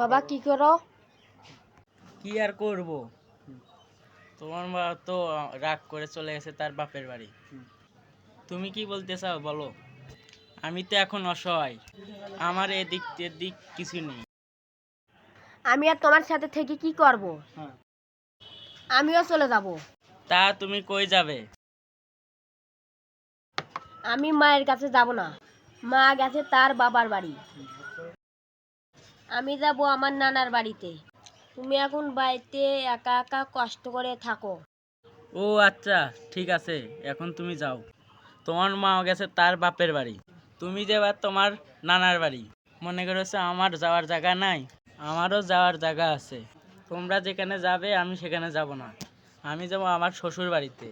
বাবা কি করো? কি আর করব, তোমার মা তো রাগ করে চলে গেছে তার বাপের বাড়ি। তুমি কি বলতে চাও বলো? আমি তো এখন অসহায়, আমার এদিক কিছু নেই। আমি আর তোমার সাথে থেকে কি করব? আমিও চলে যাব। তা তুমি কই যাবে? আমি মায়ের কাছে যাব না, মা গেছে তার বাবার বাড়ি। আমি যাব আমার নানার বাড়িতে। তুমি এখন বাড়িতে একা একা কষ্ট করে থাকো। ও আচ্ছা, ঠিক আছে, এখন তুমি যাও। তোমার মা গেছে তার বাপের বাড়ি, তুমি যাবা তোমার নানার বাড়ি। মনে করেছো আমার যাওয়ার জায়গা নাই? আমারও যাওয়ার জায়গা আছে। তোমরা যেখানে যাবে আমি সেখানে যাব না, আমি যাব আমার শ্বশুর বাড়িতে।